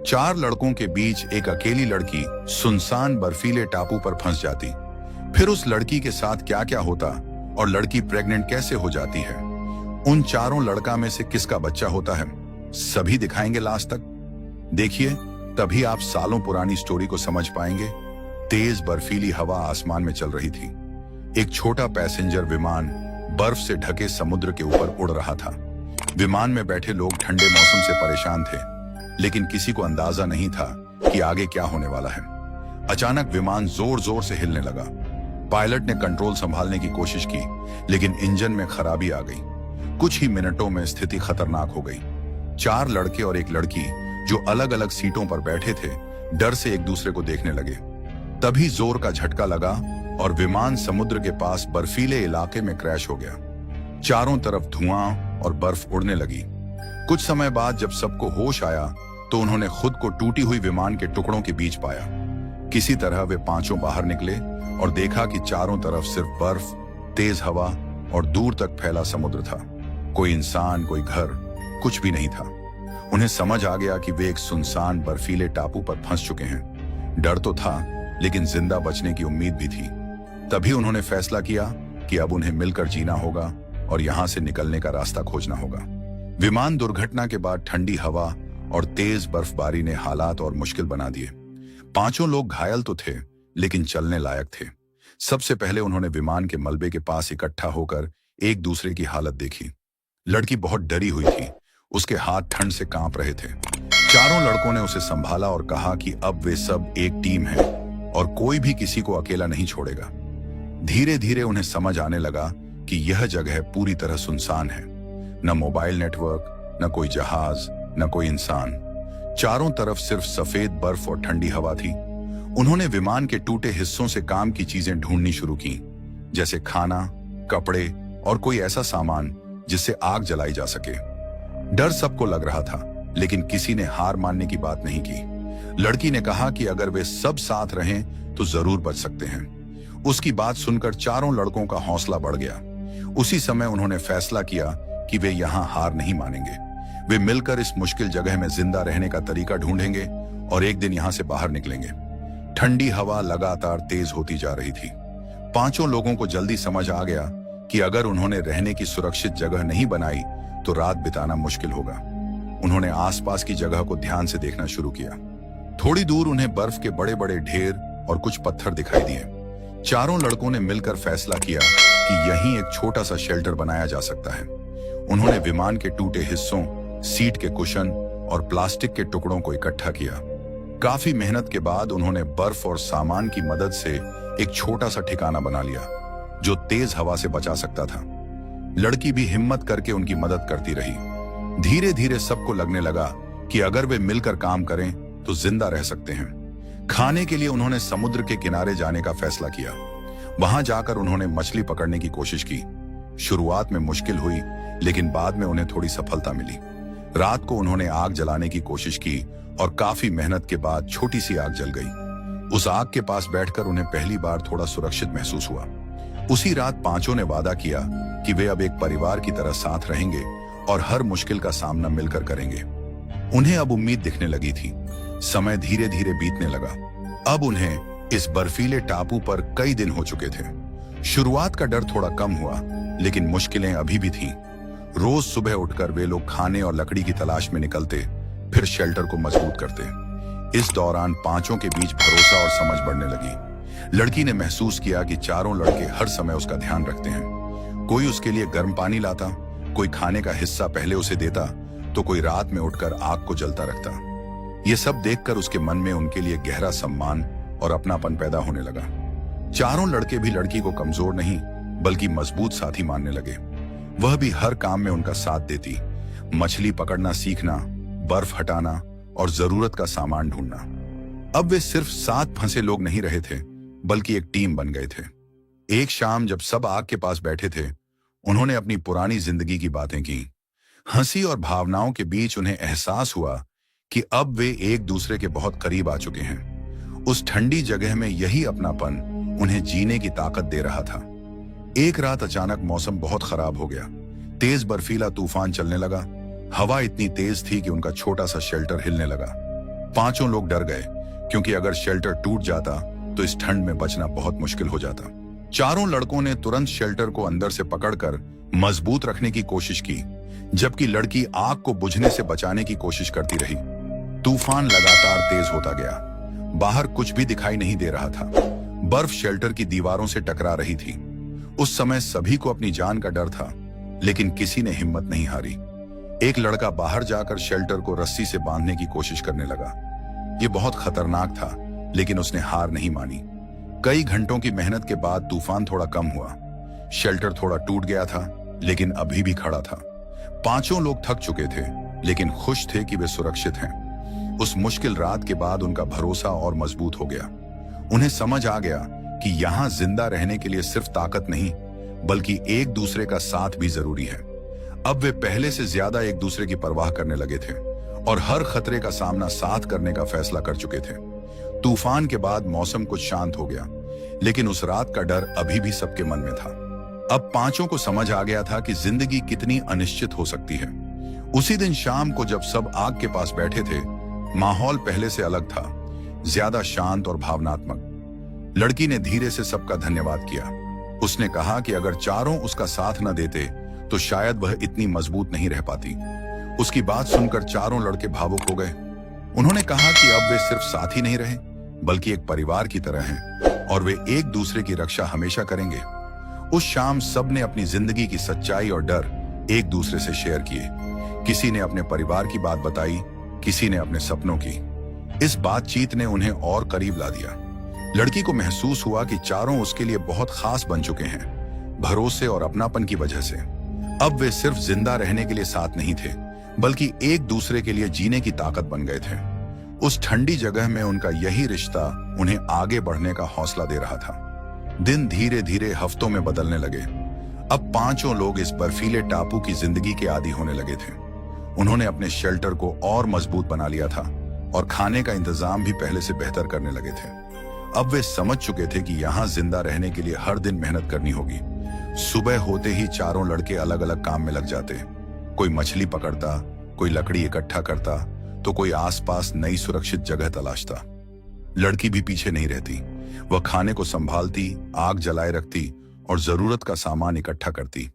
4 लड़कों के बीच एक अकेली लड़की सुनसान बर्फीले टापू पर फंस जाती। फिर उस लड़की के साथ क्या क्या होता और लड़की प्रेग्नेंट कैसे हो जाती है, उन चारों लड़का में से किसका बच्चा होता है, सभी दिखाएंगे लास्ट तक। देखिए, तभी आप सालों पुरानी स्टोरी को समझ पाएंगे। तेज बर्फीली हवा आसमान में चल रही थी। एक छोटा पैसेंजर विमान बर्फ से ढके समुद्र के ऊपर उड़ रहा था। विमान में बैठे लोग ठंडे मौसम से परेशान थे, लेकिन किसी को अंदाजा नहीं था कि आगे क्या होने वाला है। अचानक विमान जोर जोर से हिलने लगा। पायलट ने कंट्रोल संभालने की कोशिश की, लेकिन इंजन में खराबी आ गई। कुछ ही मिनटों में स्थिति खतरनाक हो गई। 4 लड़के और एक लड़की जो अलग अलग सीटों पर बैठे थे, डर से एक दूसरे को देखने लगे। तभी जोर का झटका लगा और विमान समुद्र के पास बर्फीले इलाके में क्रैश हो गया। चारों तरफ धुआं और बर्फ उड़ने लगी। कुछ समय बाद जब सबको होश आया तो उन्होंने खुद को टूटी हुई विमान के टुकड़ों के बीच पाया। किसी तरह वे पांचों बाहर निकले और देखा कि चारों तरफ सिर्फ बर्फ, तेज हवा और दूर तक फैला समुद्र था। कोई इंसान, कोई घर, कुछ भी नहीं था। उन्हें समझ आ गया कि वे एक सुनसान बर्फीले टापू पर फंस चुके हैं। डर तो था, लेकिन जिंदा बचने की उम्मीद भी थी। तभी उन्होंने फैसला किया कि अब उन्हें मिलकर जीना होगा और यहां से निकलने का रास्ता खोजना होगा। विमान दुर्घटना के बाद ठंडी हवा और तेज बर्फबारी ने हालात और मुश्किल बना दिए। पांचों लोग घायल तो थे, लेकिन चलने लायक थे। सबसे पहले उन्होंने विमान के मलबे के पास इकट्ठा होकर एक दूसरे की हालत देखी। लड़की बहुत डरी हुई थी, उसके हाथ ठंड से कांप रहे थे। चारों लड़कों ने उसे संभाला और कहा कि अब वे सब एक टीम है और कोई भी किसी को अकेला नहीं छोड़ेगा। धीरे धीरे उन्हें समझ आने लगा कि यह जगह पूरी तरह सुनसान है। न मोबाइल नेटवर्क, न कोई जहाज, न कोई इंसान। चारों तरफ सिर्फ सफेद बर्फ और ठंडी हवा थी। उन्होंने विमान के टूटे हिस्सों से काम की चीजें ढूंढनी शुरू की, जैसे खाना, कपड़े और कोई ऐसा सामान जिससे आग जलाई जा सके। डर सबको लग रहा था, लेकिन किसी ने हार मानने की बात नहीं की। लड़की ने कहा कि अगर वे सब साथ रहें तो जरूर बच सकते हैं। उसकी बात सुनकर चारों लड़कों का हौसला बढ़ गया। उसी समय उन्होंने फैसला किया कि वे यहां हार नहीं मानेंगे। वे मिलकर इस मुश्किल जगह में जिंदा रहने का तरीका ढूंढेंगे और एक दिन यहां से बाहर निकलेंगे। ठंडी हवा लगातार तेज होती जा रही थी। पांचों लोगों को जल्दी समझ आ गया कि अगर उन्होंने रहने की सुरक्षित जगह नहीं बनाई तो रात बिताना मुश्किल होगा। उन्होंने आसपास की जगह को ध्यान से देखना शुरू किया। थोड़ी दूर उन्हें बर्फ के बड़े बड़े ढेर और कुछ पत्थर दिखाई दिए। चारों लड़कों ने मिलकर फैसला किया कि यहीं एक छोटा सा शेल्टर बनाया जा सकता है। उन्होंने विमान के टूटे हिस्सों, सीट के कुशन और प्लास्टिक के टुकड़ों को इकट्ठा किया। काफी मेहनत के बाद उन्होंने बर्फ और सामान की मदद से एक छोटा सा ठिकाना बना लिया जो तेज हवा से बचा सकता था। लड़की भी हिम्मत करके उनकी मदद करती रही। धीरे धीरे सबको लगने लगा कि अगर वे मिलकर काम करें तो जिंदा रह सकते हैं। खाने के लिए उन्होंने समुद्र के किनारे जाने का फैसला किया। वहां जाकर उन्होंने मछली पकड़ने की कोशिश की। शुरुआत में मुश्किल हुई, लेकिन बाद में उन्हें थोड़ी सफलता मिली। रात को उन्होंने आग जलाने की कोशिश की और काफी मेहनत के बाद छोटी सी आग जल गई। उस आग के पास बैठकर उन्हें पहली बार थोड़ा सुरक्षित महसूस हुआ। उसी रात पांचों ने वादा किया कि वे अब एक परिवार की तरह साथ रहेंगे और हर मुश्किल का सामना मिलकर करेंगे। उन्हें अब उम्मीद दिखने लगी थी। समय धीरे धीरे बीतने लगा। अब उन्हें इस बर्फीले टापू पर कई दिन हो चुके थे। शुरुआत का डर थोड़ा कम हुआ, लेकिन मुश्किलें अभी भी थीं। रोज सुबह उठकर वे लोग खाने और लकड़ी की तलाश में निकलते, फिर शेल्टर को मजबूत करते। इस दौरान पांचों के बीच भरोसा और समझ बढ़ने लगी। लड़की ने महसूस किया कि चारों लड़के हर समय उसका ध्यान रखते हैं। कोई उसके लिए गर्म पानी लाता, कोई खाने का हिस्सा पहले उसे देता, तो कोई रात में उठकर आग को जलता रखता। ये सब देखकर उसके मन में उनके लिए गहरा सम्मान और अपनापन पैदा होने लगा। चारों लड़के भी लड़की को कमजोर नहीं, बल्कि मजबूत साथी मानने लगे। वह भी हर काम में उनका साथ देती। मछली पकड़ना सीखना, बर्फ हटाना और जरूरत का सामान ढूंढना। अब वे सिर्फ साथ फंसे लोग नहीं रहे थे, बल्कि एक टीम बन गए थे। एक शाम जब सब आग के पास बैठे थे, उन्होंने अपनी पुरानी जिंदगी की बातें की। हंसी और भावनाओं के बीच उन्हें एहसास हुआ कि अब वे एक दूसरे के बहुत करीब आ चुके हैं। उस ठंडी जगह में यही अपनापन उन्हें जीने की ताकत दे रहा था। एक रात अचानक मौसम बहुत खराब हो गया। तेज बर्फीला तूफान चलने लगा। हवा इतनी तेज थी कि उनका छोटा सा शेल्टर हिलने लगा। पांचों लोग डर गए क्योंकि अगर शेल्टर टूट जाता तो इस ठंड में बचना बहुत मुश्किल हो जाता। चारों लड़कों ने तुरंत शेल्टर को अंदर से पकड़कर मजबूत रखने की कोशिश की, जबकि लड़की आग को बुझने से बचाने की कोशिश करती रही। तूफान लगातार तेज होता गया। बाहर कुछ भी दिखाई नहीं दे रहा था। बर्फ शेल्टर की दीवारों से टकरा रही थी। उस समय सभी को अपनी जान का डर था, लेकिन किसी ने हिम्मत नहीं हारी। एक लड़का बाहर जाकर शेल्टर को रस्सी से बांधने की कोशिश करने लगा। यह बहुत खतरनाक था, लेकिन उसने हार नहीं मानी। कई घंटों की मेहनत के बाद तूफान थोड़ा कम हुआ। शेल्टर थोड़ा टूट गया था, लेकिन अभी भी खड़ा था। पांचों लोग थक चुके थे, लेकिन खुश थे कि वे सुरक्षित हैं। उस मुश्किल रात के बाद उनका भरोसा और मजबूत हो गया। उन्हें समझ आ गया कि यहां जिंदा रहने के लिए सिर्फ ताकत नहीं, बल्कि एक दूसरे का साथ भी जरूरी है। अब वे पहले से ज्यादा एक दूसरे की परवाह करने लगे थे और हर खतरे का सामना साथ करने का फैसला कर चुके थे। तूफान के बाद मौसम कुछ शांत हो गया, लेकिन उस रात का डर अभी भी सबके मन में था। अब पांचों को समझ आ गया था कि जिंदगी कितनी अनिश्चित हो सकती है। उसी दिन शाम को जब सब आग के पास बैठे थे, माहौल पहले से अलग था, ज्यादा शांत और भावनात्मक। लड़की ने धीरे से सबका धन्यवाद किया। उसने कहा कि अगर चारों उसका साथ न देते तो शायद वह इतनी मजबूत नहीं रह पाती। उसकी बात सुनकर चारों लड़के भावुक हो गए। उन्होंने कहा कि अब वे सिर्फ साथी नहीं रहे, बल्कि एक परिवार की तरह हैं और वे एक दूसरे की रक्षा हमेशा करेंगे। उस शाम सबने अपनी जिंदगी की सच्चाई और डर एक दूसरे से शेयर किए। किसी ने अपने परिवार की बात बताई, किसी ने अपने सपनों की। इस बातचीत ने उन्हें और करीब ला दिया। लड़की को महसूस हुआ कि चारों उसके लिए बहुत खास बन चुके हैं, भरोसे और अपनापन की वजह से। अब वे सिर्फ जिंदा रहने के लिए साथ नहीं थे, बल्कि एक दूसरे के लिए जीने की ताकत बन गए थे। उस ठंडी जगह में उनका यही रिश्ता उन्हें आगे बढ़ने का हौसला दे रहा था। दिन धीरे धीरे हफ्तों में बदलने लगे। अब पांचों लोग इस बर्फीले टापू की जिंदगी के आदी होने लगे थे। उन्होंने अपने शेल्टर को और मजबूत बना लिया था और खाने का इंतजाम भी पहले से बेहतर करने लगे थे। अब वे समझ चुके थे कि यहाँ जिंदा रहने के लिए हर दिन मेहनत करनी होगी। सुबह होते ही चारों लड़के अलग अलग काम में लग जाते। कोई मछली पकड़ता, कोई लकड़ी इकट्ठा करता, तो कोई आसपास नई सुरक्षित जगह तलाशता। लड़की भी पीछे नहीं रहती। वह खाने को संभालती, आग जलाए रखती और जरूरत का सामान इकट्ठा करती।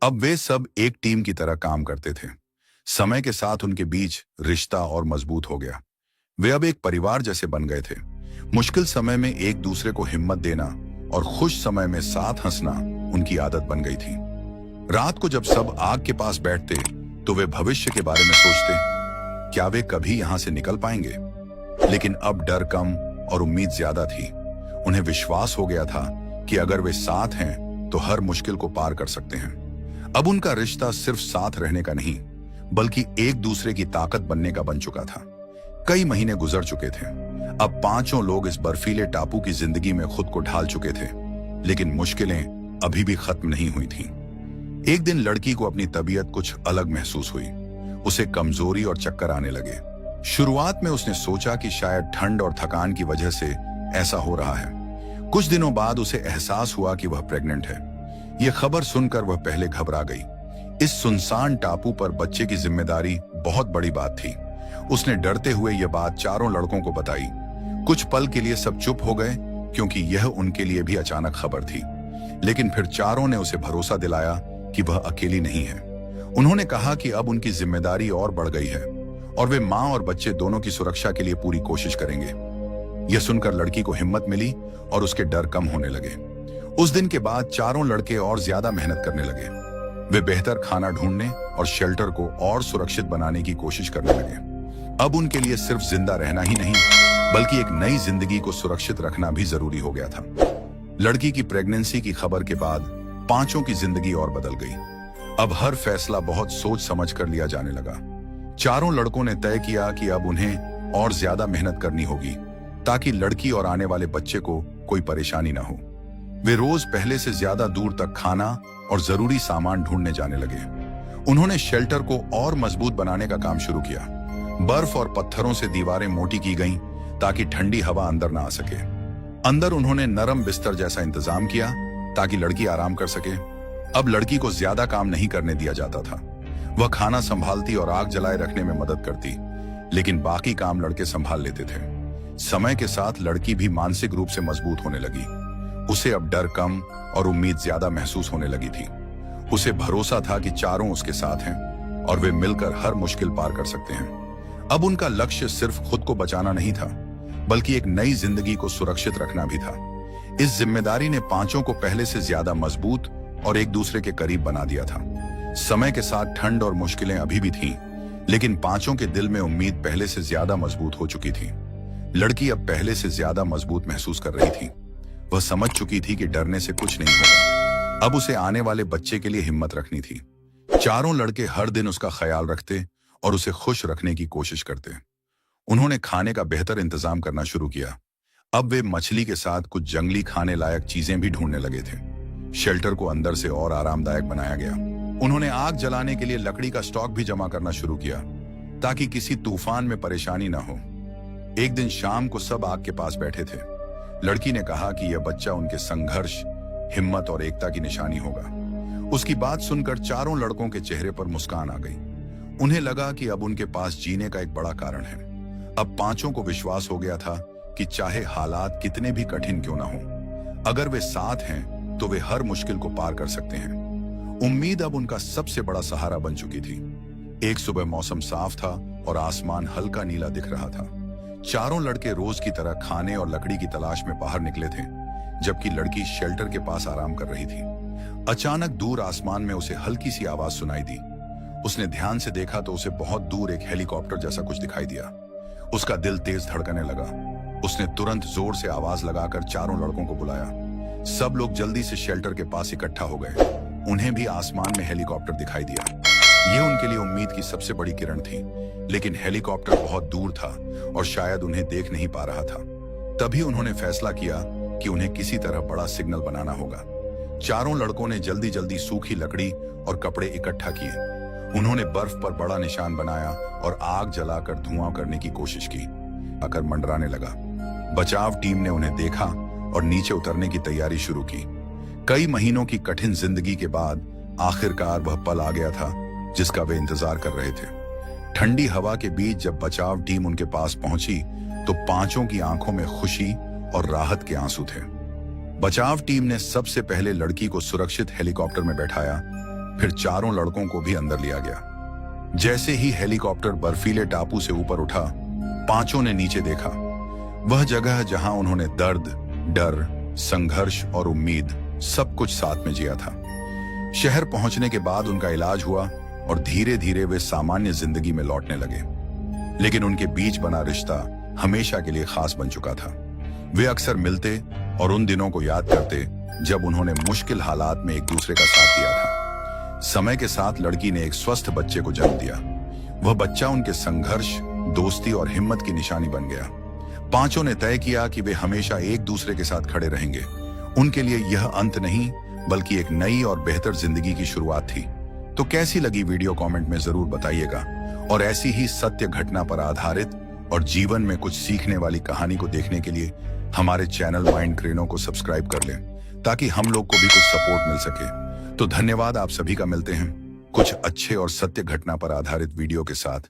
अब वे सब एक टीम की तरह काम करते थे। समय के साथ उनके बीच रिश्ता और मजबूत हो गया। वे अब एक परिवार जैसे बन गए थे। मुश्किल समय में एक दूसरे को हिम्मत देना और खुश समय में साथ हंसना उनकी आदत बन गई थी। रात को जब सब आग के पास बैठते तो वे भविष्य के बारे में सोचते, क्या वे कभी यहां से निकल पाएंगे? लेकिन अब डर कम और उम्मीद ज्यादा थी। उन्हें विश्वास हो गया था कि अगर वे साथ हैं तो हर मुश्किल को पार कर सकते हैं। अब उनका रिश्ता सिर्फ साथ रहने का नहीं, बल्कि एक दूसरे की ताकत बनने का बन चुका था। कई महीने गुजर चुके थे। अब पांचों लोग इस बर्फीले टापू की जिंदगी में खुद को ढाल चुके थे, लेकिन मुश्किलें अभी भी खत्म नहीं हुई थीं। एक दिन लड़की को अपनी तबीयत कुछ अलग महसूस हुई। उसे कमजोरी और चक्कर आने लगे। शुरुआत में उसने सोचा कि शायद ठंड और थकान की वजह से ऐसा हो रहा है। कुछ दिनों बाद उसे एहसास हुआ कि वह प्रेग्नेंट है। यह खबर सुनकर वह पहले घबरा गई। इस सुनसान टापू पर बच्चे की जिम्मेदारी बहुत बड़ी बात थी। उसने डरते हुए यह बात चारों लड़कों को बताई। कुछ पल के लिए सब चुप हो गए, क्योंकि यह उनके लिए भी अचानक खबर थी। लेकिन फिर चारों ने उसे भरोसा दिलाया कि वह अकेली नहीं है। उन्होंने कहा कि अब उनकी जिम्मेदारी और बढ़ गई है और वे मां और बच्चे दोनों की सुरक्षा के लिए पूरी कोशिश करेंगे। यह सुनकर लड़की को हिम्मत मिली और उसके डर कम होने लगे। उस दिन के बाद चारों लड़के और ज्यादा मेहनत करने लगे। वे बेहतर खाना ढूंढने और शेल्टर को और सुरक्षित बनाने की कोशिश करने लगे। अब उनके लिए सिर्फ जिंदा रहना ही नहीं, बल्कि एक नई जिंदगी को सुरक्षित रखना भी जरूरी हो गया था। लड़की की प्रेगनेंसी की खबर के बाद पांचों की जिंदगी और बदल गई। अब हर फैसला बहुत सोच समझ कर लिया जाने लगा। चारों लड़कों ने तय किया कि अब उन्हें और ज्यादा मेहनत करनी होगी, ताकि लड़की और आने वाले बच्चे को कोई परेशानी ना हो। वे रोज पहले से ज्यादा दूर तक खाना और जरूरी सामान ढूंढने जाने लगे। उन्होंने शेल्टर को और मजबूत बनाने का काम शुरू किया। बर्फ और पत्थरों से दीवारें मोटी की गईं, ताकि ठंडी हवा अंदर ना आ सके। अंदर उन्होंने नरम बिस्तर जैसा इंतजाम किया, ताकि लड़की आराम कर सके। अब लड़की को ज्यादा काम नहीं करने दिया जाता था। वह खाना संभालती और आग जलाए रखने में मदद करती। लेकिन बाकी काम लड़के संभाल लेते थे। समय के साथ लड़की भी मानसिक रूप से मजबूत होने लगी। उसे अब डर कम और उम्मीद ज्यादा महसूस होने लगी थी। उसे भरोसा था कि चारों उसके साथ हैं और वे मिलकर हर मुश्किल पार कर सकते हैं। अब उनका लक्ष्य सिर्फ खुद को बचाना नहीं था, बल्कि एक नई जिंदगी को सुरक्षित रखना भी था। इस जिम्मेदारी ने पांचों को पहले से ज्यादा मजबूत और एक दूसरे के करीब बना दिया था। समय के साथ ठंड और मुश्किलें अभी भी थीं, लेकिन पांचों के दिल में उम्मीद पहले से ज्यादा मजबूत हो चुकी थी। लड़की अब पहले से ज्यादा मजबूत महसूस कर रही थी। वह समझ चुकी थी कि डरने से कुछ नहीं होगा। अब उसे आने वाले बच्चे के लिए हिम्मत रखनी थी। चारों लड़के हर दिन उसका ख्याल रखते और उसे खुश रखने की कोशिश करते। उन्होंने खाने का बेहतर इंतजाम करना शुरू किया। अब वे मछली के साथ कुछ जंगली खाने लायक चीजें भी ढूंढने लगे थे। शेल्टर को अंदर से और आरामदायक बनाया गया। उन्होंने आग जलाने के लिए लकड़ी का स्टॉक भी जमा करना शुरू किया, ताकि किसी तूफान में परेशानी न हो। एक दिन शाम को सब आग के पास बैठे थे। लड़की ने कहा कि यह बच्चा उनके संघर्ष, हिम्मत और एकता की निशानी होगा। उसकी बात सुनकर चारों लड़कों के चेहरे पर मुस्कान आ गई। उन्हें लगा कि अब उनके पास जीने का एक बड़ा कारण है। अब पांचों को विश्वास हो गया था कि चाहे हालात कितने भी कठिन क्यों ना हो, अगर वे साथ हैं तो वे हर मुश्किल को पार कर सकते हैं। उम्मीद अब उनका सबसे बड़ा सहारा बन चुकी थी। एक सुबह मौसम साफ था और आसमान हल्का नीला दिख रहा था। चारों लड़के रोज की तरह खाने और लकड़ी की तलाश में बाहर निकले थे, जबकि लड़की शेल्टर के पास आराम कर रही थी। अचानक दूर आसमान में उसे हल्की सी आवाज सुनाई दी। उसने ध्यान से देखा तो उसे बहुत दूर एक हेलीकॉप्टर जैसा कुछ दिखाई दिया। उसका दिल तेज धड़कने लगा। उसने तुरंत जोर से आवाज लगाकर चारों लड़कों को बुलाया। सब लोग जल्दी से शेल्टर के पास इकट्ठा हो गए। उन्हें भी आसमान में हेलीकॉप्टर दिखाई दिया। यह उनके लिए उम्मीद की सबसे बड़ी किरण थी, लेकिन हेलीकॉप्टर बहुत दूर था और शायद उन्हें देख नहीं पा रहा था। तभी उन्होंने फैसला किया कि उन्हें किसी तरह बड़ा सिग्नल बनाना होगा। चारों लड़कों ने जल्दी जल्दी सूखी लकड़ी और कपड़े इकट्ठा किए। उन्होंने बर्फ पर बड़ा निशान बनाया और आग जलाकर धुआं करने की कोशिश की। आकर मंडराने लगा। बचाव टीम ने उन्हें देखा और नीचे उतरने की तैयारी शुरू की। कई महीनों की कठिन जिंदगी के बाद आखिरकार वह पल आ गया था जिसका वे इंतजार कर रहे थे। ठंडी हवा के बीच जब बचाव टीम उनके पास पहुंची तो पांचों की आंखों में खुशी और राहत के आंसू थे। बचाव टीम ने सबसे पहले लड़की को सुरक्षित हेलीकॉप्टर में बैठाया, फिर चारों लड़कों को भी अंदर लिया गया। जैसे ही हेलीकॉप्टर बर्फीले टापू से ऊपर उठा, पांचों ने नीचे देखा। वह जगह जहां उन्होंने दर्द, डर, संघर्ष और उम्मीद सब कुछ साथ में जिया था। शहर पहुंचने के बाद उनका इलाज हुआ और धीरे धीरे वे सामान्य जिंदगी में लौटने लगे। लेकिन उनके बीच बना रिश्ता हमेशा के लिए खास बन चुका था। वे अक्सर मिलते और उन दिनों को याद करते जब उन्होंने मुश्किल हालात में एक दूसरे का साथ दिया था। समय के साथ लड़की ने एक स्वस्थ बच्चे को जन्म दिया। वह बच्चा उनके संघर्ष, दोस्ती और हिम्मत की निशानी बन गया। पांचों ने तय किया कि वे हमेशा एक दूसरे के साथ खड़े रहेंगे। उनके लिए यह अंत नहीं, बल्कि एक नई और बेहतर जिंदगी की शुरुआत थी। तो कैसी लगी वीडियो कमेंट में जरूर बताइएगा। और ऐसी ही सत्य घटना पर आधारित और जीवन में कुछ सीखने वाली कहानी को देखने के लिए हमारे चैनल माइंड क्रेनो को सब्सक्राइब कर लें, ताकि हम लोग को भी कुछ सपोर्ट मिल सके। तो धन्यवाद आप सभी का। मिलते हैं कुछ अच्छे और सत्य घटना पर आधारित वीडियो के साथ।